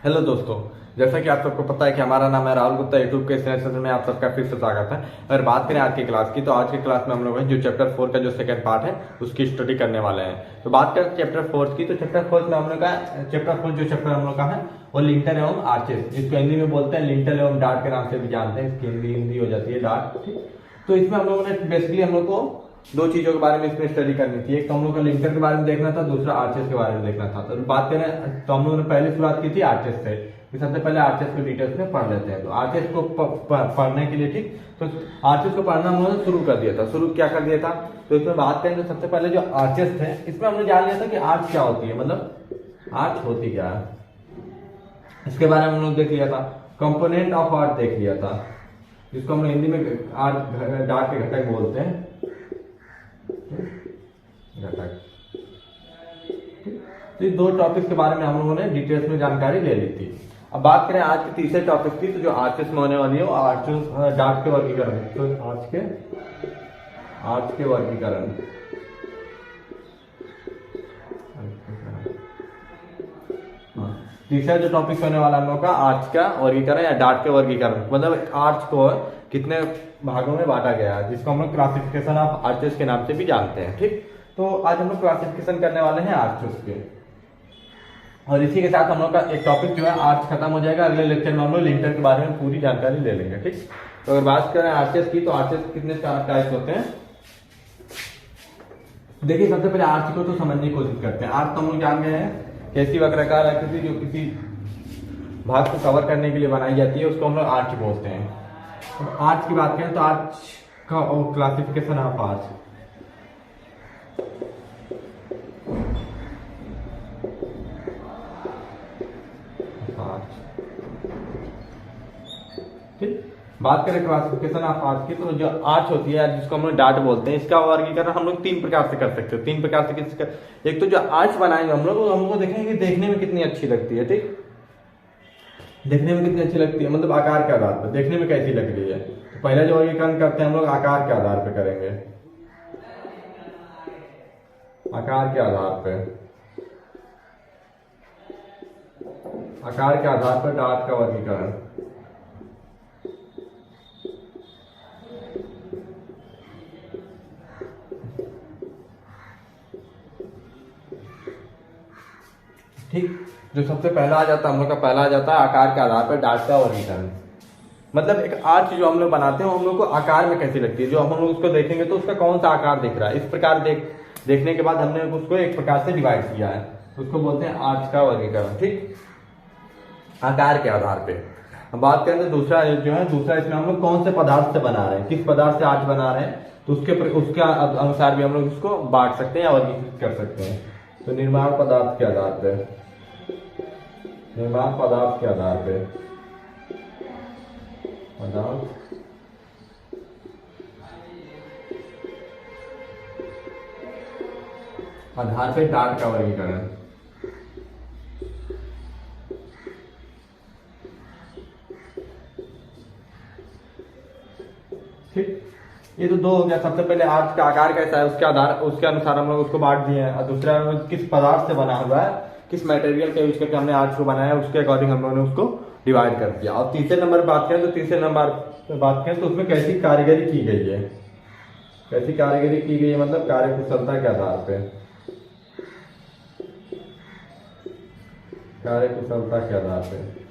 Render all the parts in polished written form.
Hello दोस्तों। जैसा कि आप सबको पता है कि हमारा नाम है राहुल गुप्ता। यूट्यूब के इस नए सेशन में आप सबका फिर से स्वागत है। अगर बात करें आज की क्लास की, तो आज की क्लास में हम लोग जो चैप्टर 4 का जो सेकंड पार्ट है उसकी स्टडी करने वाले हैं। तो बात करें चैप्टर 4 की, तो चैप्टर 4 में हम लोग का चैप्टर 4 जो चैप्टर हम लोग का है वो लिंटर एवं आर्चेस, जिसको हिंदी में बोलते हैं लिंटर एवं डार्ट के नाम से भी जानते हैं। इसकी हिंदी हो जाती है डार्ट। ठीक, तो इसमें हम लोगों ने बेसिकली हम लोग को दो चीजों के बारे में इसमें स्टडी करनी थी। एक तो हम लोग को लिंटर के बारे में देखना था, दूसरा आर्चेस के बारे में देखना था। तो बात करें तो हम लोगों ने पहले शुरुआत की थी आर्चेस से। तो सबसे पहले आर्चेस को डिटेल्स में पढ़ लेते हैं। तो आर्चेस को पढ़ने के लिए, ठीक, तो आर्चेस को पढ़ना हम लोगों ने शुरू कर दिया था। शुरू क्या कर दिया था, तो इसमें बात करें तो सबसे पहले जो आर्चेस थे, इसमें हमने जान लिया था कि आर्च क्या होती है, मतलब आर्च होती क्या है, इसके बारे में हम लोग देख लिया था। कंपोनेंट ऑफ आर्च देख लिया था, जिसको हम लोग हिंदी में डार्ट के घटक बोलते हैं, घटक। तो ये दो टॉपिक के बारे में हम लोगों ने डिटेल्स में जानकारी ले ली थी। अब बात करें आज के तीसरे टॉपिक की, तो जो आर्चेस में होने वाली है वो आर्चेस डार्ट के वर्गीकरण। तो आर्च के वर्गीकरण, तीसरा जो टॉपिक होने वाला हम लोग का आर्च का वर्गीकरण या डार्ट के वर्गीकरण, मतलब आर्च को कितने भागों में बांटा गया है, जिसको हम लोग क्लासिफिकेशन ऑफ आर्चेस के नाम से भी जानते हैं। ठीक, तो आज हम लोग क्लासिफिकेशन करने वाले हैं आर्चेस के, और इसी के साथ हम लोग का एक टॉपिक जो है आर्च खत्म हो जाएगा। अगले लेक्चर में हम लोग लिंटर के बारे में पूरी जानकारी ले लेंगे। ठीक, तो अगर बात करें आर्चेस की, तो आर्चेस कितने टाइप होते हैं। देखिए, सबसे पहले आर्च को तो समझने की कोशिश करते हैं। आर्च तो हम लोग जान गए हैं कैसी वक्राकार आकृति जो किसी भाग को कवर करने के लिए बनाई जाती है, उसको हम लोग आर्च बोलते हैं। तो आर्च की बात करें तो आर्च का क्लासिफिकेशन ऑफ आर्च, ठीक, बात करें क्लासिफिकेशन ऑफ आर्च की, तो जो आर्च होती है जिसको हम लोग डार्ट बोलते हैं, इसका वर्गीकरण हम लोग तीन प्रकार से कर सकते हैं। तीन प्रकार से एक तो जो आर्च बनाएंगे हम लोग, हमको देखेंगे कि देखने में कितनी अच्छी लगती है। ठीक, देखने में कितनी अच्छी लगती है, मतलब आकार के आधार पर देखने में कैसी लग रही है। तो पहला जो वर्गीकरण करते हैं हम लोग आकार के आधार पर करेंगे, आकार के आधार पर, आकार के आधार पर डार्ट का वर्गीकरण। ठीक, जो सबसे पहला आ जाता है हम लोग का पहला आ जाता है आकार के आधार पर डार्ट का वर्गीकरण। मतलब एक आर्च जो हम लोग बनाते हैं हम लोग को आकार में कैसी लगती है, जो हम लोग उसको देखेंगे तो उसका कौन सा आकार दिख रहा है, इस प्रकार देखने के बाद हमने उसको एक प्रकार से डिवाइड किया है, उसको बोलते हैं आर्च का वर्गीकरण। ठीक, आकार के आधार पे। अब बात करें तो दूसरा जो है, दूसरा इसमें हम लोग कौन से पदार्थ से बना रहे हैं, किस पदार्थ से आर्च बना रहे हैं, तो उसके अनुसार भी हम लोग उसको बांट सकते हैं या वर्गीकृत कर सकते हैं। तो निर्माण पदार्थ के आधार पे, निर्माण पदार्थ के आधार पे, पदार्थ आधार पे डार्ट का वर्गीकरण। ठीक, ये तो दो हो गया। सबसे पहले आर्च का आकार कैसा है उसके अनुसार हम लोग उसको बांट दिए हैं, और दूसरा किस पदार्थ से बना हुआ है, किस मटेरियल का यूज करके हमने आर्च को बनाया है, उसके अकॉर्डिंग हम लोगों ने उसको डिवाइड कर दिया। और तीसरे नंबर बात करें तो उसमें कैसी कारीगरी की गई है, कैसी कारीगरी की गई है, मतलब कार्य कुशलता के आधार पे, कार्य कुशलता के आधार पे।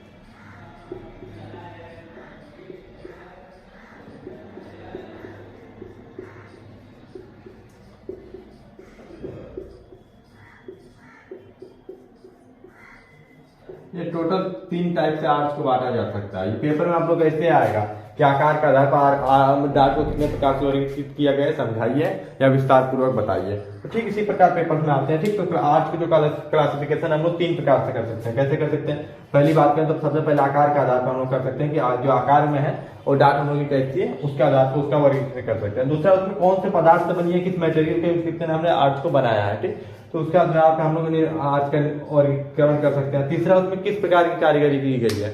ये टोटल तीन टाइप से आर्च को बांटा जा सकता है। ये पेपर में आप लोग ऐसे आएगा कि आकार के आधार पर डार्ट को कितने प्रकार से वर्गीकृत किया गया है, समझाइए या विस्तार पूर्वक बताइए। तो ठीक इसी प्रकार पेपर में आते हैं। ठीक, तो आर्च की जो क्लासिफिकेशन हम लोग तीन प्रकार से कर सकते हैं। कैसे कर सकते हैं, पहली बात करें तो सबसे पहले आकार के आधार पर हम लोग कर सकते हैं कि जो आकार में है और डार्ट हम लोग की कैसी है उसके आधार पर उसका वर्गीकरण कर सकते हैं। दूसरा, उसमें कौन से पदार्थ से बनी है, किस मटेरियल के यूज करके हमने आर्च को बनाया है। ठीक, तो उसके आधार पर हम लोग आर्च का वर्गीकरण कर सकते हैं। तीसरा, उसमें किस प्रकार की कारीगरी की गई है,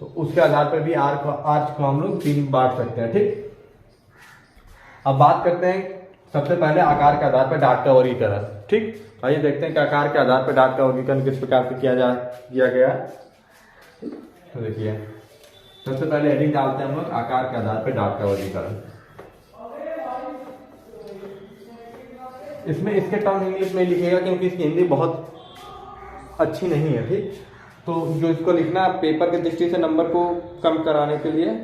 तो उसके आधार पर भी आर्च को हम लोग तीन बांट सकते हैं। ठीक, अब बात करते हैं सबसे पहले आकार के आधार पर डार्ट का वर्गीकरण। ठीक, आइए देखते हैं कि आकार के आधार पर डार्ट का वर्गीकरण किस प्रकार से किया गया है। तो देखिए सबसे पहले हेडिंग डालते हैं हम लोग आकार के आधार पर डार्ट का वर्गीकरण। इसमें इसके टर्म इंग्लिश में लिखिएगा क्योंकि इसकी हिंदी बहुत अच्छी नहीं है, ठीक। तो जो इसको लिखना है पेपर की दृष्टि से नंबर को कम कराने के लिए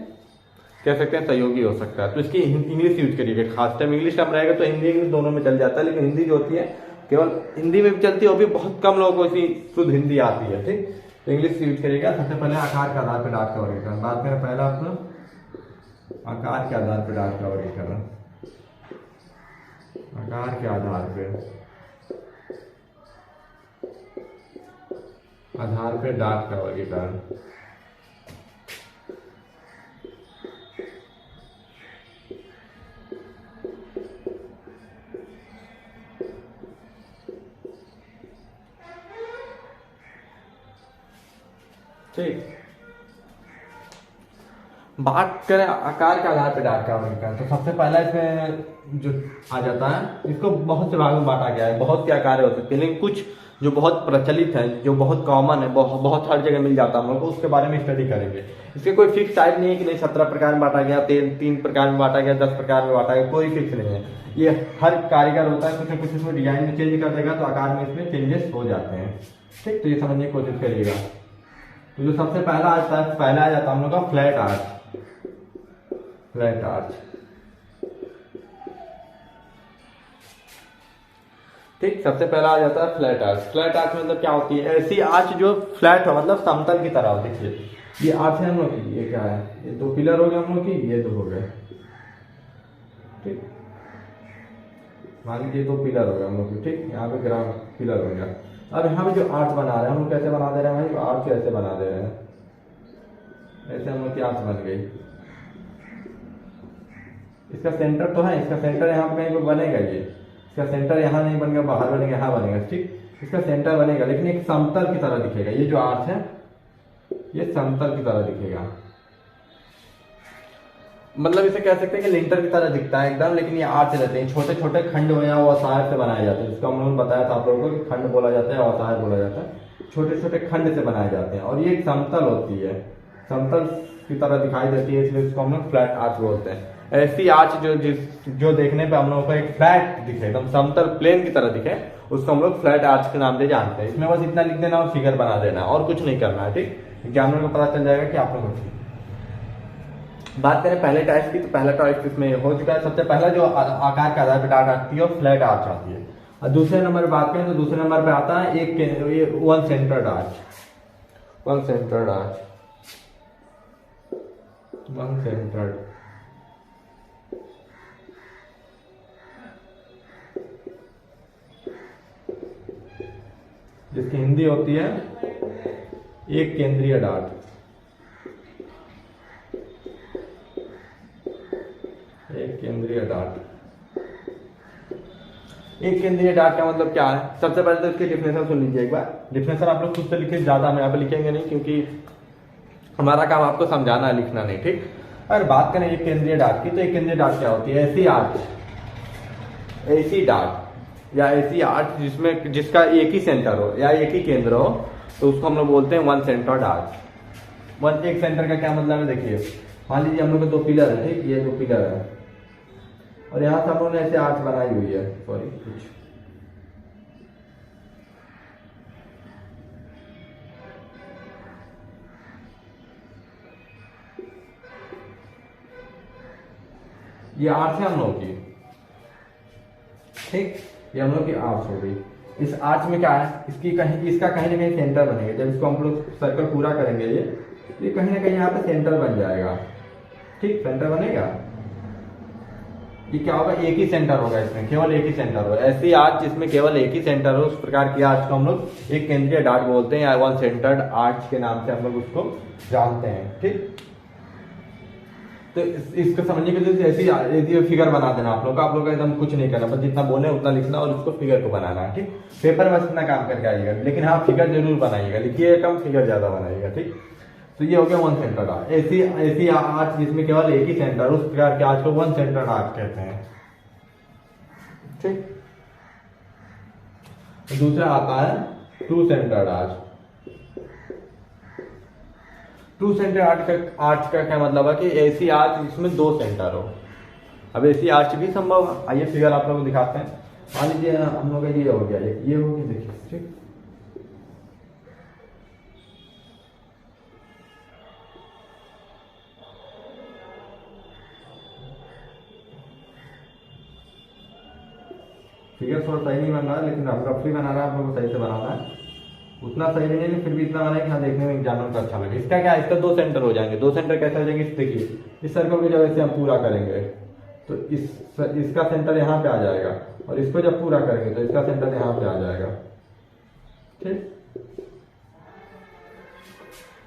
कह सकते हैं सहयोगी हो सकता है, तो इसकी इंग्लिश यूज करिएगा। खास टाइम इंग्लिश टर्म रहेगा तो हिंदी इंग्लिश दोनों में चल जाता है, लेकिन हिंदी जो होती है केवल हिंदी में भी चलती है, वो भी बहुत कम लोगों को इसी शुद्ध हिंदी आती है, ठीक। तो इंग्लिश यूज करिएगा। सबसे पहले आकार के आधार पर डार्ट का वर्गीकरण बात करें। पहला अपना आकार के आधार पर डार्ट का वर्गीकरण, आकार के आधार पे डार्ट का वर्गीकरण। ठीक, बात करें आकार के आधार पर डार्ट का वर्गीकरण, तो सबसे पहला इसमें जो आ जाता है, इसको बहुत से भागों में बांटा गया है। बहुत से आकार हो सकते हैं, लेकिन कुछ जो बहुत प्रचलित है, जो बहुत कॉमन है, बहुत हर जगह मिल जाता है, हम लोग को उसके बारे में स्टडी करेंगे। इसके कोई फिक्स टाइप नहीं है कि नहीं 17 प्रकार में बांटा गया, 3 प्रकार में बांटा गया, 10 प्रकार में बांटा गया, कोई फिक्स नहीं है। ये हर कारीगर होता है, कुछ न कुछ इसमें डिजाइन में चेंज कर देगा तो आकार में इसमें चेंजेस हो जाते हैं, ठीक। तो ये समझने की कोशिश करिएगा। तो जो सबसे पहला आता है, पहला आ जाता है हम लोग का फ्लैट आर्च। फ्लैट आर्च, ठीक। सबसे पहला आ जाता है फ्लैट आर्च। फ्लैट आर्च मतलब क्या होती है? ऐसी आर्च जो फ्लैट हो, मतलब समतल की तरह हो। देखिए ये आर्च है हम लोग की, ये क्या है? ये 2 पिलर हो गए हम लोग की, ये 2 हो गए, ठीक। मान लीजिए 2 पिलर हो गए हम लोग की, ठीक। यहाँ पे ग्राउंड पिलर हो गया। अब यहाँ पे जो आर्च बना रहे हैं हम लोग, कैसे बना दे रहे हैं भाई? आर्च ऐसे बना दे रहे हैं, ऐसे हम लोग की आर्च बन गई। इसका सेंटर तो है, इसका सेंटर यहाँ पे कहीं बनेगा, ये इसका सेंटर यहाँ नहीं बनेगा, बाहर बनेगा, यहाँ बनेगा, ठीक। इसका सेंटर बनेगा, लेकिन एक समतल की तरह दिखेगा। ये जो आर्च है ये समतल की तरह दिखेगा, मतलब इसे कह सकते हैं कि लिंटर की तरह दिखता है एकदम, लेकिन ये आर्च रहते हैं। छोटे छोटे खंड हो या अवसार से बनाए जाते हैं, जिसका हम लोगों ने बताया था आप लोगों को कि खंड बोला जाता है, अवसार बोला जाता है। छोटे छोटे खंड से बनाए जाते हैं और ये एक समतल होती है, समतल की तरह दिखाई देती है, इसलिए इसको हम लोग फ्लैट आर्च बोलते हैं। ऐसी आर्च जो देखने पे हम लोगों को एक फ्लैट दिखे, एकदम समतल प्लेन की तरह दिखे, उसको हम लोग फ्लैट आर्च के नाम से जानते हैं। इसमें बस इतना लिख देना और फिगर बना देना, और कुछ नहीं करना है, ठीक। एग्जामिनर को पता चल जाएगा कि आप लोग। बात करें पहले टाइप की, तो पहला टाइप इसमें हो चुका है। सबसे पहला जो आकार के आधार पर डार्ट आती है फ्लैट आर्च आती है। और दूसरे नंबर पर बात करें तो दूसरे नंबर पे आता है एक one centred arch. One centred arch, one centred, जिसकी हिंदी होती है एक केंद्रीय डार्ट। एक केंद्रीय डार्ट, एक केंद्रीय डार्ट का मतलब क्या है? सबसे पहले तो इसकी डिफिनेशन सुन लीजिए एक बार। डिफिनेशन आप लोग खुद से लिखिए, ज्यादा हम यहाँ पे लिखेंगे नहीं, क्योंकि हमारा काम आपको समझाना है, लिखना नहीं, ठीक। अगर बात करें एक केंद्रीय डार्ट की, तो एक केंद्रीय डार्ट क्या होती है? ऐसी आर्च, ऐसी डार्ट या ऐसी आर्च जिसका एक ही सेंटर हो या एक ही केंद्र हो, तो उसको हम लोग बोलते हैं वन सेंटर्ड आर्च। वन एक सेंटर का क्या मतलब है? देखिए मान लीजिए हम लोग के 2 पिलर है, ठीक। ये 2 पिलर है और यहाँ से हम लोगों ने ऐसे आर्च बनाई हुई है, सॉरी कुछ ये आर्च है हम लोग की, ठीक। ये हम लोग की आर्च हो गई। इस आर्च में क्या है? इसका कहीं ना कहीं सेंटर बनेगा। जब इसको हम लोग सर्कल पूरा करेंगे, ये कहीं ना कहीं यहाँ पे सेंटर बन जाएगा, ठीक। सेंटर बनेगा, ये क्या होगा? एक ही सेंटर होगा, इसमें केवल एक ही सेंटर होगा। ऐसी आर्च जिसमें केवल एक ही सेंटर हो, उस प्रकार की आर्च को हम लोग एक केंद्रीय डार्ट बोलते हैं, या वन सेंटर्ड आर्च के नाम से हम लोग उसको जानते हैं, ठीक। तो इसको समझने के लिए ऐसी फिगर बना देना आप लोग का एकदम कुछ नहीं करना, बस जितना बोले उतना लिखना और उसको फिगर को बनाना है, ठीक। पेपर में इतना काम करके आइएगा, लेकिन हाँ फिगर जरूर बनाइएगा, लिखिए कम, फिगर ज्यादा बनाइएगा, ठीक। तो ये हो गया वन सेंटर्ड आर्च। ऐसी आर्च जिसमें केवल एक ही सेंटर, उस प्रकार के आर्च को वन सेंटर्ड आर्च कहते हैं, ठीक। दूसरा आता है two centred arch. Two centre arch का क्या मतलब है कि ऐसी आर्च जिसमें दो सेंटर हो। अब ऐसी आर्च भी संभव है। आइए फिगर आप लोगों को दिखाते हैं। मान लीजिए हम लोग का ये हो गया, ये हो गया, देखिए ठीक। फिगर थोड़ा सही नहीं बन रहा है, लेकिन रफली बना रहा है, आप लोगों को सही से बनाना है। उतना सही नहीं है, फिर भी इतना बनाए कि हाँ देखने में एग्जामिनर को अच्छा लगे। इसका क्या है, इसका दो सेंटर हो जाएंगे। दो सेंटर कैसे हो जाएंगे, देखिए इस सर्कल को जब ऐसे हम पूरा करेंगे तो इसका सेंटर यहाँ पे आ जाएगा, और इसको जब पूरा करेंगे तो इसका सेंटर यहाँ पे आ जाएगा। ठीक,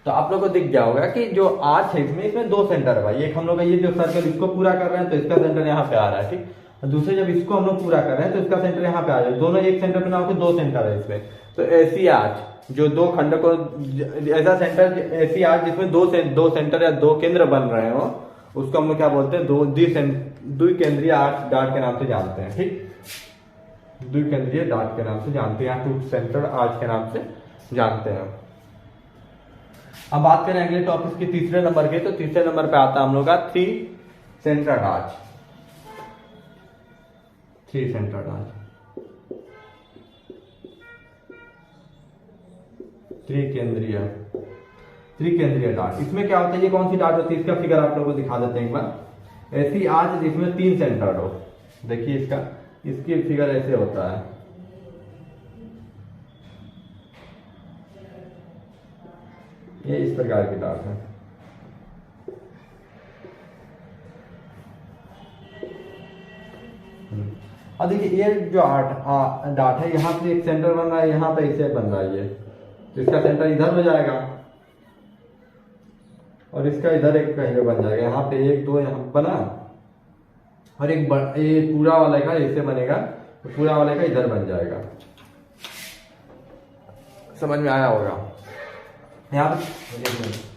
तो आप लोग को दिख गया होगा कि जो आर्च है इसमें दो सेंटर है भाई। एक हम लोग ये जो सर्कल इसको पूरा कर रहे हैं तो इसका सेंटर यहाँ पे आ रहा है, ठीक। और दूसरे जब इसको हम लोग पूरा कर रहे हैं तो इसका सेंटर यहाँ पे आ जाएगा। दोनों एक सेंटर पे ना होकर दो सेंटर है इसमें। तो ऐसी आर्च जो दो खंड को, ऐसा सेंटर, ऐसी आर्च जिसमें दो सेंटर या दो केंद्र बन रहे हो, उसको हम लोग क्या बोलते हैं, द्विकेंद्रीय आर्च डार्ट के नाम से जानते हैं। ठीक, द्विकेंद्रीय डार्ट के नाम से जानते हैं, टू सेंटर आर्च के नाम से जानते हैं। अब बात करें अगले टॉपिक के तीसरे नंबर के, तो तीसरे नंबर पे आता है हम लोग का three centred arch. Three centred arch, त्रिकेंद्रीय डार्ट। इसमें क्या होता है, ये कौन सी डार्ट होती है, इसका फिगर आप लोगों को दिखा देते हैं एक बार। ऐसी आर्च जिसमें तीन सेंटर्ड हो। देखिए इसकी फिगर ऐसे होता है। ये इस प्रकार की डार्ट है। और देखिए ये जो डार्ट है, यहाँ पे एक सेंटर बन रहा है, यहाँ पे इसे बन रहा है ये, तो इसका सेंटर इधर हो जाएगा और इसका इधर एक कहीं पे बन जाएगा। यहाँ पे एक दो यहाँ बना, और एक ये पूरा वाले का ऐसे बनेगा, तो पूरा वाले का इधर बन जाएगा। समझ में आया होगा। यहाँ पे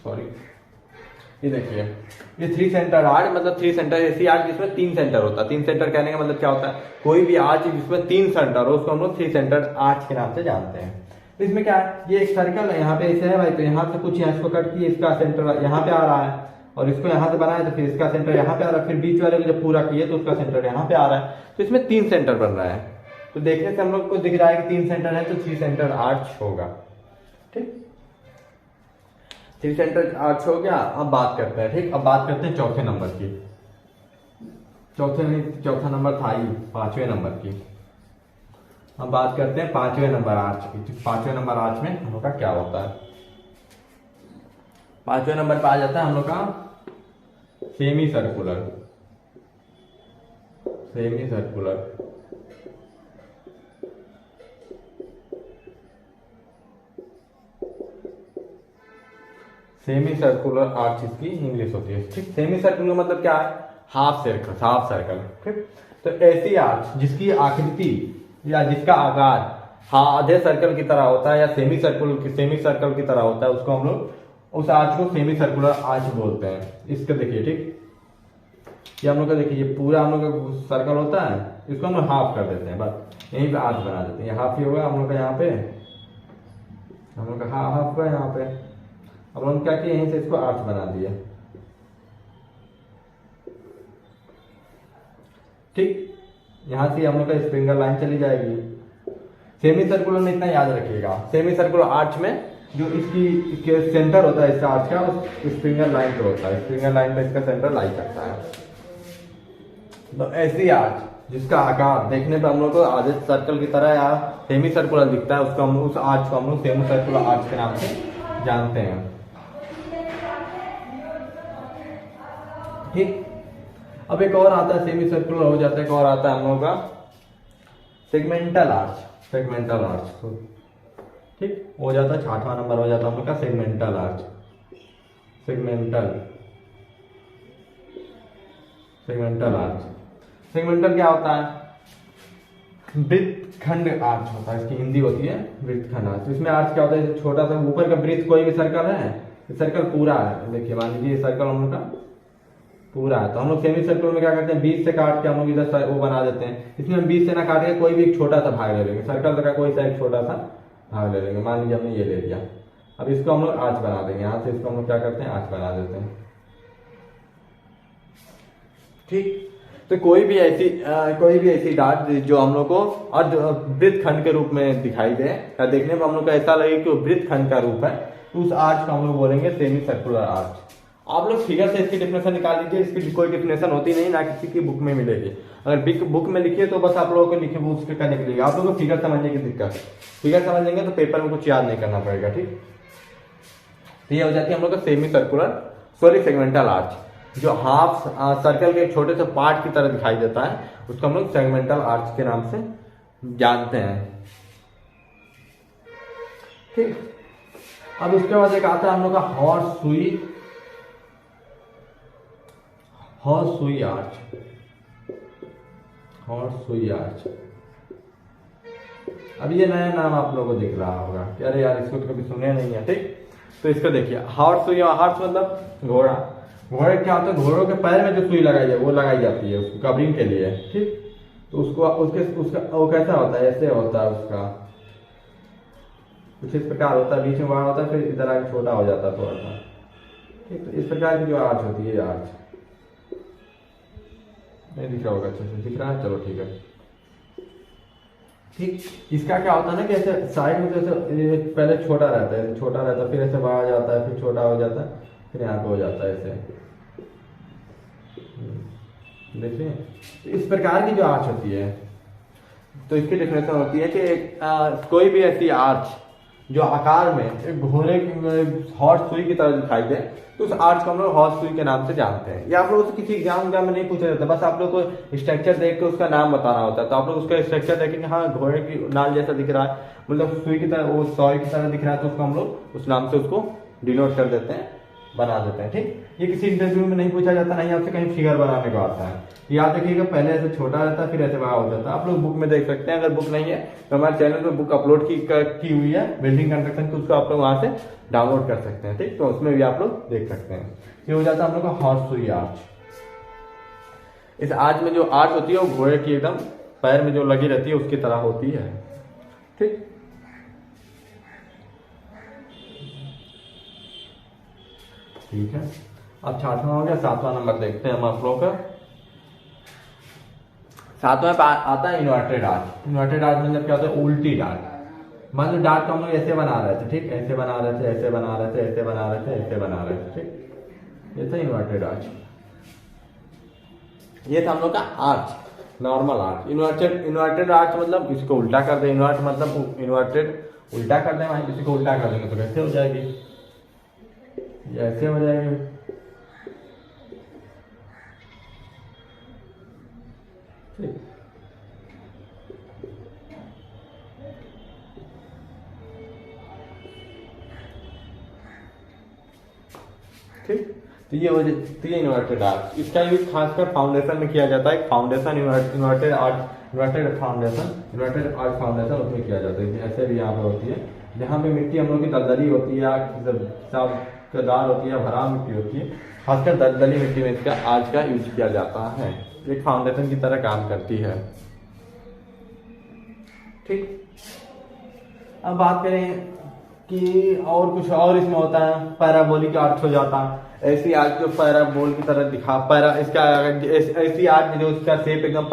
सॉरी, ये देखिए ये थ्री सेंटर आर्च, मतलब थ्री सेंटर ऐसी आर्च जिसमें तीन सेंटर होता है। तीन सेंटर कहने का मतलब क्या होता है, कोई भी आर्च जिसमें तीन सेंटर हो उसको हम लोग थ्री सेंटर आर्च के नाम से जानते हैं। तो इसमें क्या है, ये एक सर्कल है, यहाँ पे ऐसे है भाई, तो यहाँ से कुछ यहाँ इसको कट किए, इसका सेंटर यहाँ पे आ रहा है, और इसको यहाँ से बनाया तो फिर इसका सेंटर यहाँ पे आ रहा है, फिर बीच वाले को जब पूरा किए तो उसका सेंटर यहाँ पे आ रहा है। तो इसमें तीन सेंटर बन रहा है। तो देखने से हम लोग को दिख रहा है कि तीन सेंटर है, तो थ्री सेंटर आर्च होगा। ठीक, थ्री सेंटर आर्च हो गया। अब बात करते हैं, ठीक, अब बात करते हैं चौथे नंबर की। चौथा नंबर था ही, पांचवें नंबर की। अब बात करते हैं पांचवें नंबर आर्च की। पांचवें नंबर आर्च में हम लोग का क्या होता है, पांचवें नंबर पे आ जाता है हम लोग का semi circular. Semi circular semi circular arch इसकी इंग्लिश होती है। ठीक, सेमी सर्कुलर मतलब क्या है, हाफ सर्कल। ठीक, तो ऐसी आर्च जिसकी आकृति या जिसका आकार आधे सर्कल की तरह होता है या सेमी सर्कल की तरह होता है, उसको हम लोग उस आर्च को सेमी सर्कुलर आर्च बोलते हैं। इसको देखिए, ठीक, ये हम लोग का देखिए, ये पूरा हम लोग का सर्कल होता है, इसको हम लोग हाफ कर देते हैं, बस यहीं पे आर्च बना देते हैं। हाफ ही होगा हम लोग का, यहाँ पे हम लोग का हाफ का यहाँ पे। अब हम क्या किए, यहीं से इसको आर्च बना दिए। ठीक, यहां से हम लोग का स्प्रिंगल लाइन चली जाएगी। सेमी सर्कुलर में इतना याद रखिएगा, सेमी सर्कुलर आर्च में जो इसकी सेंटर होता है इस आर्च का, उस स्प्रिंगल लाइन पे होता है। स्प्रिंगल लाइन पे इसका सेंटर लाई करता है। तो ऐसी आर्च जिसका आकार देखने पे हम लोग को आधे सर्कल की तरह या सेमी सर्कुलर दिखता है, उसको हम उस आर्च को हम लोग सेमी सर्कुलर आर्च के नाम से जानते हैं। ठीक, अब एक और आता है, सेमी सर्कुलर हो जाता है, एक और आता है हम लोगों का सेगमेंटल आर्च। ठीक, हो जाता है छठवां नंबर हो जाता है हम लोग का सेगमेंटल आर्च। सेगमेंटल क्या होता है, वृत्तखंड आर्च होता है, इसकी हिंदी होती है वृत्तखंड आर्च। इसमें आर्च क्या होता है, छोटा सा ऊपर का वृत्त, कोई भी सर्कल है, सर्कल पूरा है, देखिए मान लीजिए सर्कल हम लोग का पूरा है, तो हम लोग सेमी सर्कल में क्या करते हैं, बीच से काट के हम लोग इधर वो बना देते हैं। इसमें हम बीच से ना काट के कोई भी एक छोटा सा भाग ले लेंगे, सर्कल का कोई सा एक छोटा सा भाग ले लेंगे। मान लीजिए हमने ये ले लिया। अब इसको हम लोग आर्च बना देंगे, यहाँ से इसको हम लोग क्या करते हैं, आर्च बना देते हैं। ठीक, तो कोई भी ऐसी डाट जो हम लोग को वृत्त खंड के रूप में दिखाई दे या देखने में हम लोग को ऐसा लगे कि वो वृत्त खंड का रूप है, तो उस आर्च को हम लोग बोलेंगे सेमी सर्कुलर आर्च। आप लोग फिगर से इसकी डेफिनेशन निकाल लीजिए, इसकी कोई डेफिनेशन होती नहीं, ना किसी की बुक में मिलेगी। अगर बुक में लिखिए तो बस आप लोगों को लिखे उसके का निकलेगी, आप लोगों को फिगर समझने की दिक्कत है। फिगर समझ लेंगे तो पेपर में कुछ याद नहीं करना पड़ेगा। ठीक, तो ये हो जाती है हम लोग का सेमी सर्कुलर सेगमेंटल आर्च, जो हाफ सर्कल के एक छोटे से पार्ट की तरह दिखाई देता है, उसको हम लोग सेगमेंटल आर्च के नाम से जानते हैं। ठीक, अब उसके बाद एक आता है हम लोग का हॉर्स सुई आर्च। अब ये नया नाम आप लोगों को दिख रहा होगा कि अरे यार इसको तो कभी सुने नहीं है। ठीक, तो इसको देखिए, हॉर्स मतलब घोड़े क्या होता है, घोड़ों के पैर में जो सुई लगाई है वो लगाई जाती है उसको कवरिंग के लिए। ठीक, तो उसका वो कैसा होता है, ऐसे होता है, उसका कुछ इस प्रकार होता है, बीच में बड़ा होता है, फिर इधर आगे छोटा हो जाता है थोड़ा सा। ठीक, तो इस प्रकार की जो आर्च होती है, आर्च नहीं दिख रहा होगा, अच्छे से दिख रहा है, चलो ठीक है। ठीक, इसका क्या होता है ना कि ऐसे साइड में जैसे पहले छोटा रहता है, फिर ऐसे बाहर जाता है, फिर छोटा हो जाता है, फिर यहाँ पे हो जाता है ऐसे। देखिए, तो इस प्रकार की जो आर्च होती है, तो इसकी डेफिनेशन होती है कि कोई भी ऐसी आर्च जो आकार में एक घोड़े की हॉर्स सुई की तरह दिखाई दे, तो उस आर्च को हम लोग हॉर्स सुई के नाम से जानते हैं। ये आप लोगों से किसी एग्जाम में नहीं पूछा जाता, बस आप लोग को स्ट्रक्चर देख के उसका नाम बताना होता है। तो आप लोग उसका स्ट्रक्चर देखेंगे, हाँ घोड़े की नाल जैसा दिख रहा है, मतलब सुई की तरह, वो सॉय की तरह दिख रहा है, तो उसको हम लोग उस नाम से उसको डिनोट कर देते हैं, बना देते हैं। ठीक, ये किसी इंटरव्यू में नहीं पूछा जाता, नहीं आपसे कहीं फिगर बनाने को आता है। याद रखिएगा, पहले ऐसे छोटा रहता है, फिर ऐसे बड़ा हो जाता है। आप लोग बुक में देख सकते हैं, अगर बुक नहीं है तो हमारे चैनल पे बुक अपलोड की हुई है बिल्डिंग कंस्ट्रक्शन की, उसको आप लोग वहां से डाउनलोड कर सकते हैं। ठीक, तो उसमें भी आप लोग देख सकते हैं। ये हो जाता है हम लोग का हॉर्स सुई आर्च। इस आर्च में जो आर्च होती है वो घोड़े की एकदम पैर में जो लगी रहती है उसकी तरह होती है। ठीक, ठीक है, अब 6वां हो गया, 7वां नंबर देखते हैं हम आप लोग का। 7वां पे आता है इन्वर्टेड आर्च। इन्वर्टेड आर्च मतलब क्या होता है, उल्टी डार्ट। मान लो डार्ट को हम लोग ऐसे बना रहे थे, ठीक, ऐसे बना रहे थे, ऐसे बना रहे थे, ऐसे बना रहे थे, ऐसे बना रहे थे। ठीक, ये था इन्वर्टेड आर्च। ये था हम लोग का arch, normal arch. Inverted arch मतलब इसको उल्टा कर दे, इन्वर्ट मतलब इन्वर्टेड उल्टा कर दे, वहां किसी को उल्टा कर देंगे तो कैसे हो जाएगी, ऐसे हो जाएगी। ठीक, ठीक, तो ये इन्वर्टेड आर्च, इसका यूज खासकर फाउंडेशन में किया जाता है। फाउंडेशन इन्वर्टेड आर्च फाउंडेशन उसमें किया जाता है। ऐसे भी यहाँ पे होती है, जहाँ पे मिट्टी हम लोग की दलदली होती है, दार होती है, भरा मिट्टी होती है, खासकर दलदली मिट्टी में इसका आर्च का यूज किया जाता है। एक फाउंडेशन की तरह काम करती है। ठीक, अब बात करें कि और कुछ और इसमें होता है, पैराबोलिक आर्च हो जाता है। ऐसी आर्च जो पैराबोल की तरह दिखा, ऐसी आर्च जो उसका शेप एकदम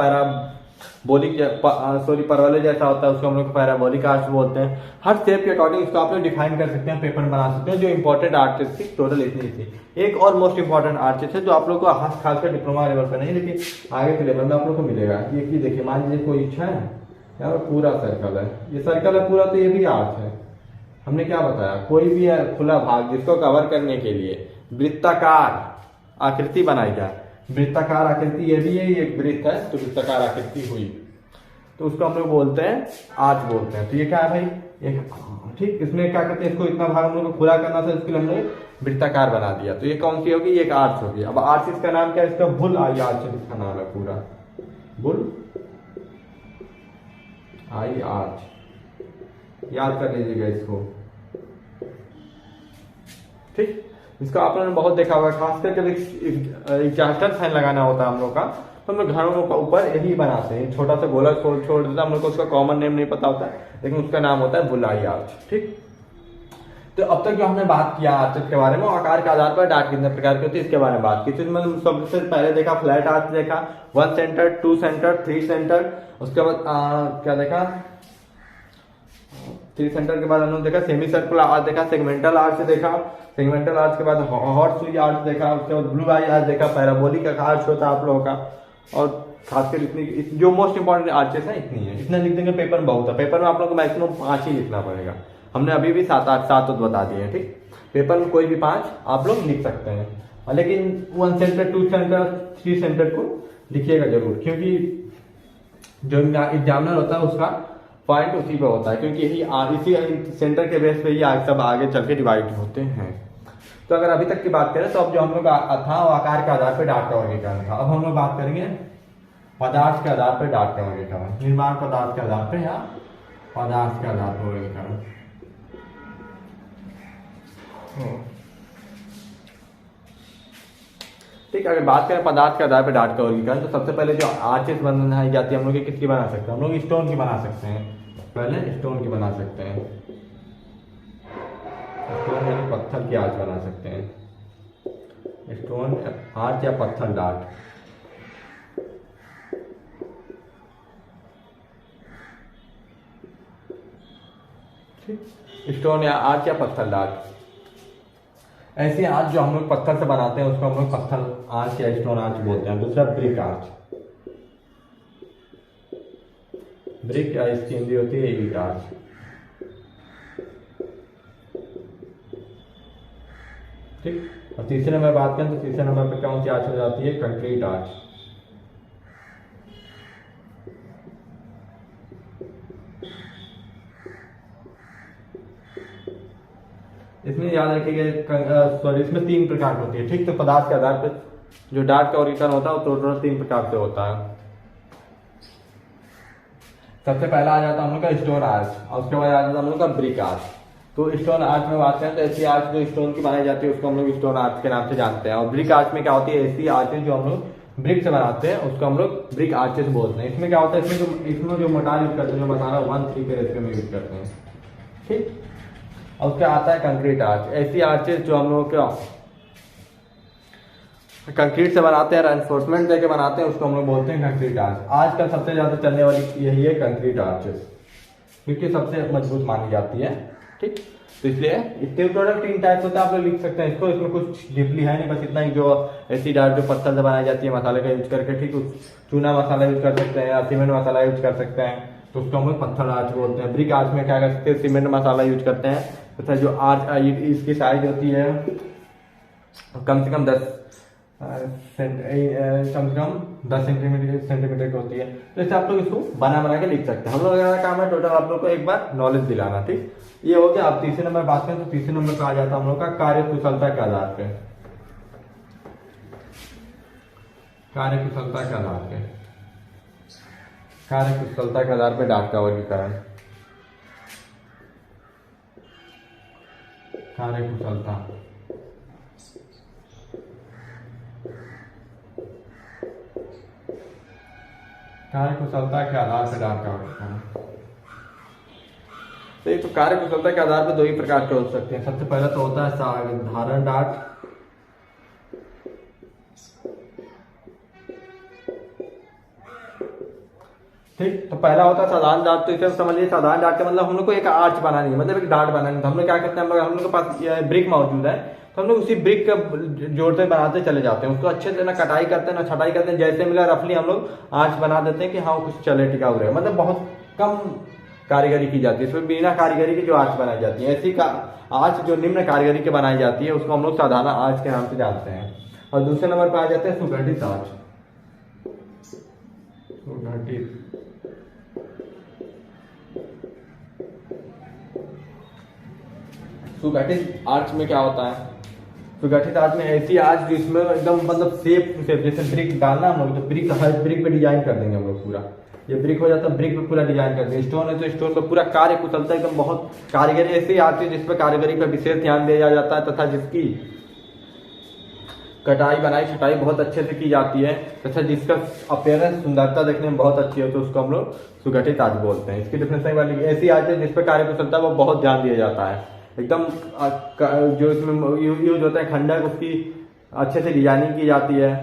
परवलय जैसा होता है, उसको हम लोग पैराबोलिक आर्च बोलते हैं। हर शेप के अकॉर्डिंग इसको आप लोग डिफाइन कर सकते हैं, पेपर में बना सकते हैं। जो इंपॉर्टेंट आर्चेस थी टोटल इतनी थी। एक और मोस्ट इंपॉर्टेंट आर्चेस है जो आप लोग को खासकर डिप्लोमा लेवल पर नहीं, लेकिन आगे के लेवल में आप लोग को मिलेगा। ये की देखिए, मान लीजिए कोई इच्छा है, यहाँ पर पूरा सर्कल है, ये सर्कल है पूरा, तो ये भी आर्च है। हमने क्या बताया, कोई भी खुला भाग जिसको कवर करने के लिए वृत्ताकार आकृति बनाई जाए, वृत्ताकार आकृति ये भी है, ये एक वृत्त है तो वृत्ताकार आकृति हुई, तो उसको हम लोग बोलते हैं आर्च बोलते हैं। तो ये क्या है भाई, एक ठीक, इसमें क्या करते हैं, इसको इतना भाग हम लोग को खुला करना था, इसके लिए हमने वृत्ताकार बना दिया। तो ये कौन सी होगी, एक आर्च होगी। अब आर्च इसका नाम क्या है, इसका बुल आई आर्च इसका नाम है पूरा, बुल आई आर्च, याद कर लीजिएगा इसको। ठीक, इसका आप लोगों ने बहुत देखा होगा, खासकर जब एग्जॉस्टर फैन लगाना होता है हम लोग का, तो हम लोग घरों के ऊपर यही बनाते हैं, छोटा सा गोला छोड़ देता है। हम लोग को उसका कॉमन नेम नहीं पता होता है, लेकिन उसका नाम होता है बुलाई आर्च। ठीक, तो अब तक जो हमने बात किया आर्चेस के बारे में, आकार के आधार पर डार्ट कितने प्रकार की होती है इसके बारे में बात की। तो इसमें सबसे पहले देखा फ्लैट आर्च देखा, 1 सेंटर, 2 सेंटर, 3 सेंटर। उसके बाद क्या देखा, 3 सेंटर के बाद हमने देखा सेमी सर्कुलर आर्च देखा, सेगमेंटल आर्च देखा, सेगमेंटल आर्च के बाद हॉर्स सुई आर्च देखा, उसके बाद ब्लू आई आर्च देखा, पैराबोलिक आर्च होता है आप लोगों का। और खासकर इतनी जो मोस्ट इंपॉर्टेंट आर्चेस है इतनी है, इतना लिख देंगे पेपर में बहुत है। पेपर में आप लोगों को मैक्सिमम 5 ही लिखना पड़ेगा। हमने अभी भी 7 तो बता दिए हैं, ठीक। पेपर में कोई भी 5 आप लोग लिख सकते हैं, लेकिन 1 सेंटर, 2 सेंटर, 3 सेंटर को लिखिएगा जरूर, क्योंकि जो एग्जामिनर होता है उसका पॉइंट उसी पे होता है, क्योंकि इसी सेंटर के बेस पे ही सब आगे चल के डिवाइड होते हैं। तो अगर अभी तक की बात करें तो अब जो हम लोग था वो आकार के आधार पर डार्ट का वर्गीकरण था। अब हम लोग बात करेंगे पदार्थ के आधार पर डार्ट का वर्गीकरण, निर्माण पदार्थ के आधार पर या पदार्थ के आधार पर वर्गीकरण। ठीक है, अगर बात करें पदार्थ के आधार पर डार्ट का वर्गीकरण, तो सबसे पहले जो आर्चेस बनाई जाती है हम लोग किसकी बना सकते हैं, हम लोग स्टोन की बना सकते हैं। पहले स्टोन की बना सकते हैं, स्टोन यानी पत्थर की आर्च बना सकते हैं, स्टोन आर्च या पत्थर डार्ट। स्टोन या आर्च या पत्थर डार्ट। ऐसी आर्च जो हम लोग पत्थर से बनाते हैं उसको हम लोग पत्थर आर्च या स्टोन आर्च बोलते हैं। दूसरा ब्रिक आर्च, ब्रिक या इसकी हिंदी होती है ईंट आर्च। ठीक, और तीसरे नंबर बात करें तो तीसरे नंबर पर कौन सी आर्च हो जाती है, कंक्रीट आर्च। इसमें याद रखिएगा सॉरी इसमें 3 प्रकार की होती है, ठीक। तो पदार्थ के आधार पर जो डार्ट का वर्गीकरण होता है वो टोटल 3 प्रकार से होता है। सबसे पहला आ जाता है हम लोग का स्टोन आर्च, और उसके बाद आ जाता है हम लोग का ब्रिक आर्च। तो स्टोन आर्च में बात करें तो ऐसी आर्च जो स्टोन की बनाई जाती है उसको हम लोग स्टोन आर्च के नाम से जानते हैं। और ब्रिक आर्च में क्या होती है, ऐसी आर्चेस जो हम लोग ब्रिक से बनाते हैं उसको हम लोग ब्रिक आर्चेस बोलते हैं। इसमें क्या होता है, इसमें जो मोटार यूज करते हैं, जो मसाला 1:3 के रेशियो में यूज करते हैं, ठीक। और उसके आता है कंक्रीट आर्च, ऐसी आर्चेस जो हम लोग क्या कंक्रीट से बनाते हैं, रेनफोर्समेंट देके बनाते हैं, उसको हम लोग बोलते हैं कंक्रीट आर्च। आजकल सबसे ज्यादा चलने वाली यही है कंक्रीट आर्चेस, क्योंकि सबसे मजबूत मानी जाती है, ठीक। तो इसलिए इसके प्रोडक्ट 3 टाइप होता है, आप लोग लिख सकते हैं इसको। इसमें कुछ डीपली है नहीं, बस इतना ही, जो ऐसी डार्ट जो पत्थर से बनाई जाती है मसाले का यूज करके, ठीक। चूना मसाला यूज कर सकते हैं या सीमेंट मसाला यूज कर सकते हैं, तो उसको हम लोग पत्थर आर्च बोलते हैं। ब्रिक आर्च में क्या कर सकते हैं, सीमेंट मसाला यूज करते हैं तथा जो आर्च इसकी साइज होती है कम से कम 10 सेंटीमीटर की होती है। तो इससे आप लोग इसको बना के लिख सकते हैं। हम लोग का काम है टोटल आप लोग को एक बार नॉलेज दिलाना, ठीक। ये हो गया। आप तीसरे नंबर बात करें तो तीसरे नंबर पे आ जाता है हम लोग का कार्यकुशलता के आधार पे, कार्यकुशलता के आधार पे, कार्यकुशलता के आधार पे डार्ट का वर्गीकरण। कार्यकुशलता, कार्यकुशलता के आधार पर डार्ट का वर्गीकरण। तो एक तो कार्यकुशलता के आधार पर 2 ही प्रकार के हो सकते हैं। सबसे पहला तो होता है साधारण डार्ट, ठीक। तो पहला होता है साधारण डार्ट। तो इसे समझिए साधारण डार्ट का मतलब हम लोग को एक आर्च बनानी है, मतलब एक डार्ट बनानी है। तो हम लोग क्या करते हैं, हम लोग के पास ब्रिक मौजूद है, तो हम लोग उसी ब्रिक का जोड़ते बनाते चले जाते हैं। उसको अच्छे से ना कटाई करते हैं ना छटाई करते हैं, जैसे मिला रफली हम लोग आर्च बना देते हैं कि हाँ कुछ चले टिका हुआ है। मतलब बहुत कम कारीगरी की जाती है इसमें, बिना कारीगरी की जो आर्च बनाई जाती है। ऐसी आर्च जो निम्न कारीगरी की बनाई जाती है उसको हम लोग साधारण आर्च के नाम से जानते हैं। और दूसरे नंबर पर आ जाते हैं सुगठित आर्च। सुगठित, सुगठित आर्च में क्या होता है, सुगठित आर्च में ऐसी आर्च जिसमें एकदम मतलब सेप टू सेप, जैसे ब्रिक डालना हम लोग तो ब्रिक हर ब्रिक पे डिजाइन कर देंगे हम लोग पूरा। ये ब्रिक हो जाता है, ब्रिक पे पूरा डिजाइन कर देंगे। स्टोन है तो स्टोन पे पूरा कार्य कुशलता एकदम बहुत कारीगरी ऐसी आती है जिसपे कारीगरी पर विशेष ध्यान दिया जाता है तथा जिसकी कटाई बनाई छटाई बहुत अच्छे से की जाती है तथा जिसका अपीयरेंस सुंदरता देखने में बहुत अच्छी है, तो उसको हम लोग सुगठित आर्च बोलते हैं। इसकी डिफरेंस वाली ऐसी आर्च है जिसपे कार्य कुशलता वो बहुत ध्यान दिया जाता है। एकदम जो इसमें यूज होता है खंडक, उसकी अच्छे से डिजाइनिंग की जाती है।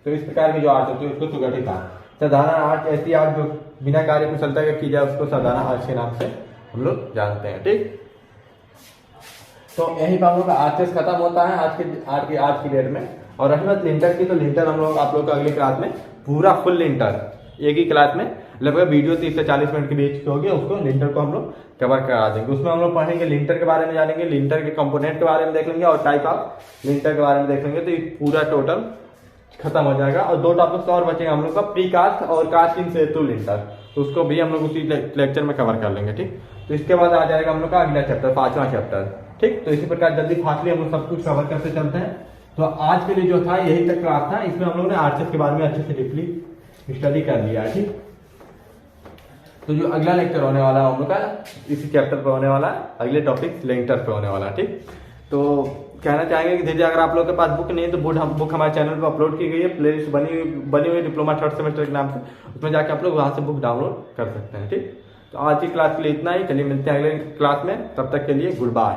तो इस प्रकार की जो आर्ट होती है उसको सुगठित आर्ट। साधारण आर्ट ऐसी आर्ट जो बिना कार्य कुशलता के की जाए उसको साधारण आर्ट के नाम से हम लोग जानते हैं। ठीक, तो यही पर हम लोग का आर्चेस खत्म होता है आज की डेट में। और रही बात लिंटर की, तो लिंटर हम लोग आप लोग का अगली क्लास में पूरा फुल लिंटर एक ही क्लास में लगभग वीडियो 30 से 40 मिनट के बीच की होगी, उसको लिंटर को हम लोग कवर करा देंगे। उसमें हम लोग पढ़ेंगे लिंटर के बारे में, जानेंगे लिंटर के कंपोनेंट के बारे में देख लेंगे, और टाइप ऑफ लिंटर के बारे में देख लेंगे। तो ये पूरा टोटल खत्म हो जाएगा। और 2 टॉपिक्स और बचेंगे हम लोग का, प्री कास्ट और कास्ट इन सेतु लिंटर, तो उसको भी हम लोग उसी लेक्चर में कवर कर लेंगे। ठीक, तो इसके बाद आ जाएगा हम लोग का अगला चैप्टर, 5वां चैप्टर। ठीक, तो इसी प्रकार जल्दी फास्टली हम लोग सब कुछ कवर करते चलते हैं। तो आज के लिए जो था यही तक क्लास था, इसमें हम लोग ने आर्चेस के बारे में अच्छे से डीपली स्टडी कर लिया है। ठीक, तो जो अगला लेक्चर होने वाला है हम लोग का इसी चैप्टर पे होने वाला है, अगले टॉपिक लिंटर पे होने वाला है। ठीक, तो कहना चाहेंगे कि धीरे अगर आप लोग के पास बुक नहीं है तो बुक हमारे चैनल पर अपलोड की गई है, प्लेलिस्ट बनी हुई डिप्लोमा 3rd सेमेस्टर के नाम से, उसमें जाके आप लोग वहां से बुक डाउनलोड कर सकते हैं। ठीक, तो आज की क्लास के लिए इतना ही, चलिए मिलते हैं अगले क्लास में, तब तक के लिए गुड बाय।